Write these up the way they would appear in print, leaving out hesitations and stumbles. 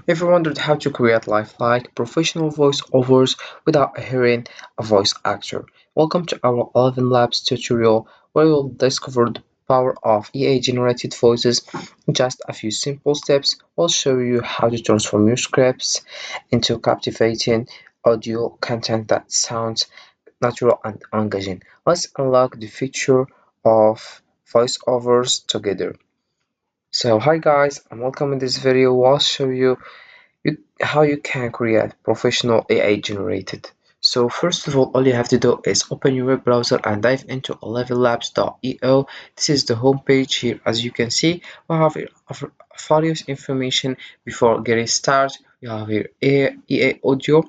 Ever wondered how to create lifelike, professional voiceovers without hearing a voice actor? Welcome to our ElevenLabs tutorial where you'll discover the power of AI-generated voices in just a few simple steps. We'll show you how to transform your scripts into captivating audio content that sounds natural and engaging. Let's unlock the feature of voiceovers together. So hi guys and welcome. In this video I'll show how you can create professional AI generated. So first of all you have to do is open your web browser and dive into ElevenLabs.io. This is the home page. Here, as you can see, we have here various information. Before getting started, we have here AI audio.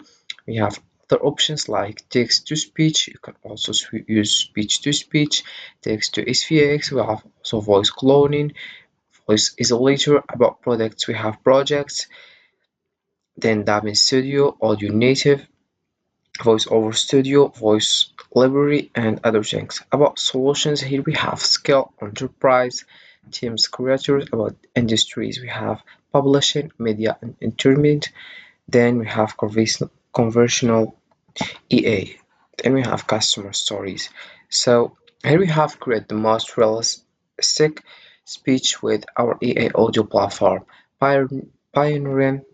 We have other options like text to speech. You can also use speech to speech, text to SVX. We have also voice cloning, voice isolator. About products, we have projects, then Dabin Studio, Audio Native, VoiceOver Studio, Voice Library, and other things. About solutions, here we have Scale, Enterprise, Teams, Creators. About industries, we have Publishing, Media, and Entertainment. Then we have Conversational EA. Then we have Customer Stories. So here we have create the most realistic speech with our AI audio platform, pioneering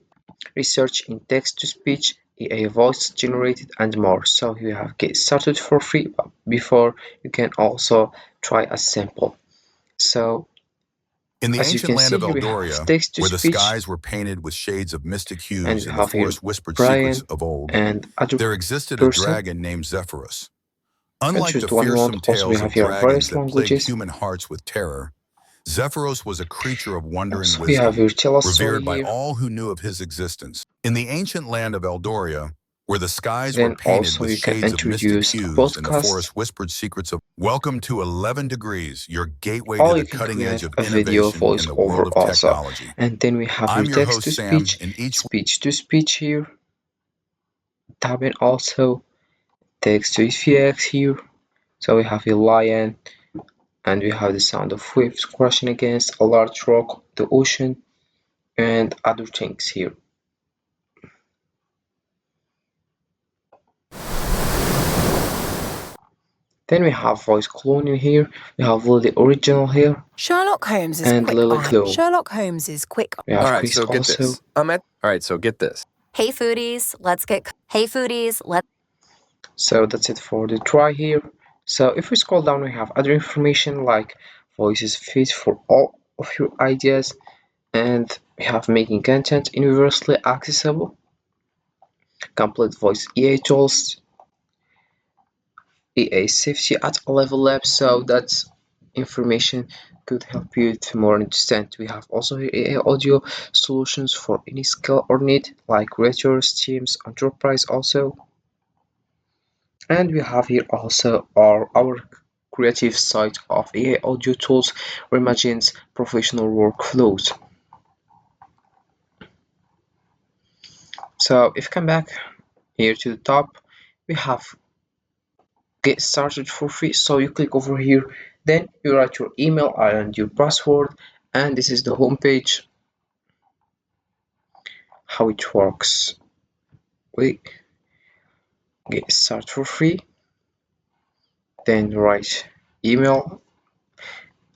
research in text-to-speech, AI voice generated, and more. So you have get started for free, but before you can also try a sample. So In the as you ancient can land see of here, we have Eldoria, where the text-to-speech, skies were painted with shades of mystic and hues we and the have here forest whispered secrets Brian of old, and other there existed a person. dragon named Zephyrus. You can Unlike choose the the one you want. fearsome Also, we tales have of here dragons various that plagued languages. human hearts with terror, Zephyros was a creature of wonder and Also, we have wisdom, your tell a story revered by here. all who knew of his existence. In the ancient land of Eldoria, where the skies were Then painted also with you can shades of mystic introduce a hues and the podcast. forest whispered secrets of welcome to 11 Degrees, your gateway to Or the you can cutting edge create of a video innovation in voice the over world of also. technology. And then we have your I'm your text to host, Sam, speech, and each speech to speech here, tabbing also, text to SVX here. So we have a lion, and we have the sound of waves crashing against a large rock, the ocean, and other things here. Then we have voice cloning here. We have Lily Original here Sherlock Holmes is and quick Lily eye. Glow. Sherlock Holmes is quick. We have All right, Chris so get also. this. Get this. Hey foodies, let's So that's it for the try here. So if we scroll down, we have other information like voices fit for all of your ideas, and we have making content universally accessible, complete voice EA tools, EA safety at ElevenLabs. So that's information could help you to more understand. We have also here AI audio solutions for any skill or need like creators, teams, enterprise also. And we have here also our creative site of AI audio tools reimagines professional workflows. So if you come back here to the top, we have get started for free. So you click over here, then you write your email and your password, and this is the home page, how it works. We get start for free, then write email,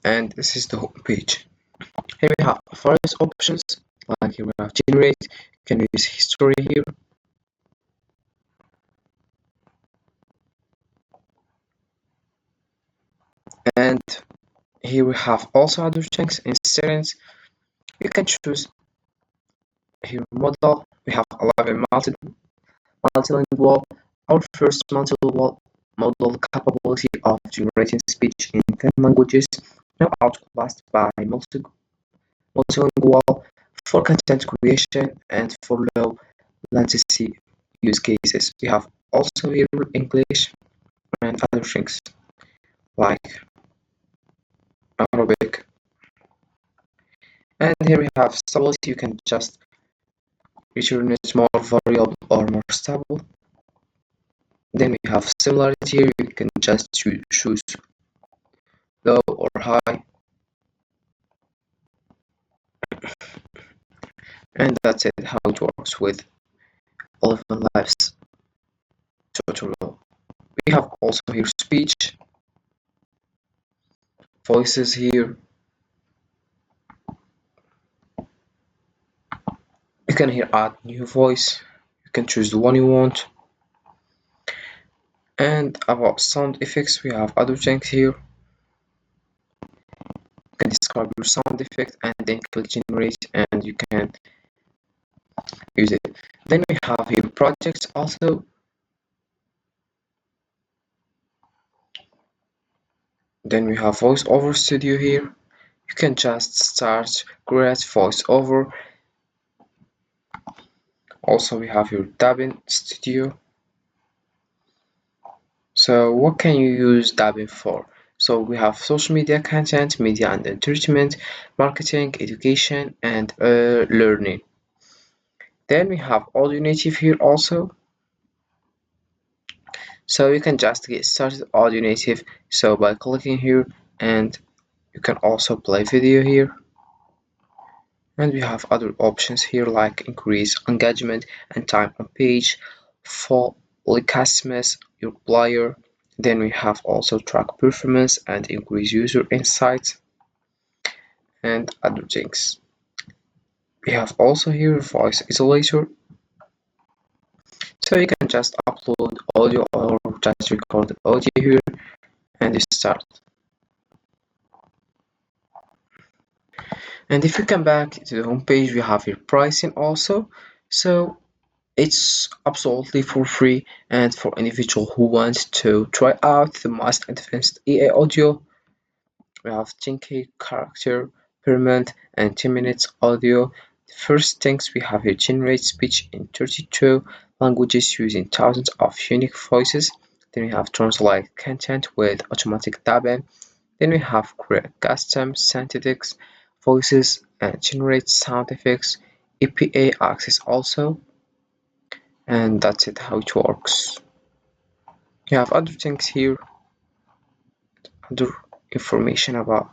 and this is the home page. Here we have various options, like here we have generate, you can use history here, and here we have also other things in settings. You can choose here model. We have 11 multilingual. Our first multilingual model capability of generating speech in 10 languages, now outclassed by multilingual for content creation and for low latency use cases. We have also here English and other things like Arabic. And here we have stability. You can just return it more variable or more stable. Then we have similarity. Here you can just choose low or high. And that's it, how it works with ElevenLabs tutorial. We have also here speech, voices here. You can here add new voice. You can choose the one you want. And about sound effects, we have other things here. You can describe your sound effect and then click generate and you can use it. Then we have here projects also. Then we have voiceover studio here. You can just start create voiceover. Also we have your dubbing studio. So what can you use dubbing for? So we have social media content, media and entertainment, marketing, education, and learning. Then we have audio native here also. So you can just get started audio native. So by clicking here, and you can also play video here. And we have other options here like increase engagement and time on page, fully customize your player. Then we have also track performance and increase user insights and other things. We have also here voice isolator. So you can just upload audio or just record the audio here and you start. And if you come back to the home page, we have here pricing also. So it's absolutely for free and for individual who wants to try out the most advanced AI audio. We have 10K character per month and 10 minutes audio. The first things we have here generate speech in 32 languages using thousands of unique voices. Then we have translate content with automatic dubbing. Then we have create custom synthetics voices and generate sound effects, EPA access also, and that's it how it works. You have other things here, other information about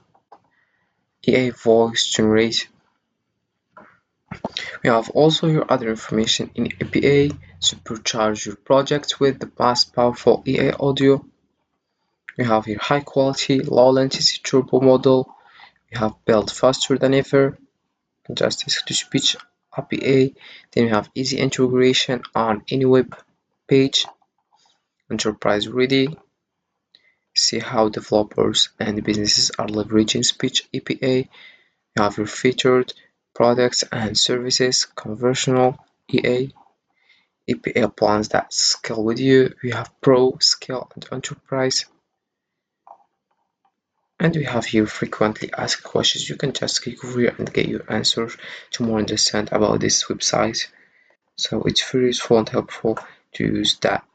EA voice generate. We have also your other information in EPA, supercharge your project with the most powerful EA audio. We have here high quality, low latency turbo model. We have built faster than ever, just text to speech API. Then we have easy integration on any web page, enterprise ready. See how developers and businesses are leveraging speech API. You have your featured products and services, conversational EA, API plans that scale with you. We have Pro, Scale, and Enterprise. And we have here frequently asked questions. You can just click over here and get your answer to more understand about this website. So it's very useful and helpful to use that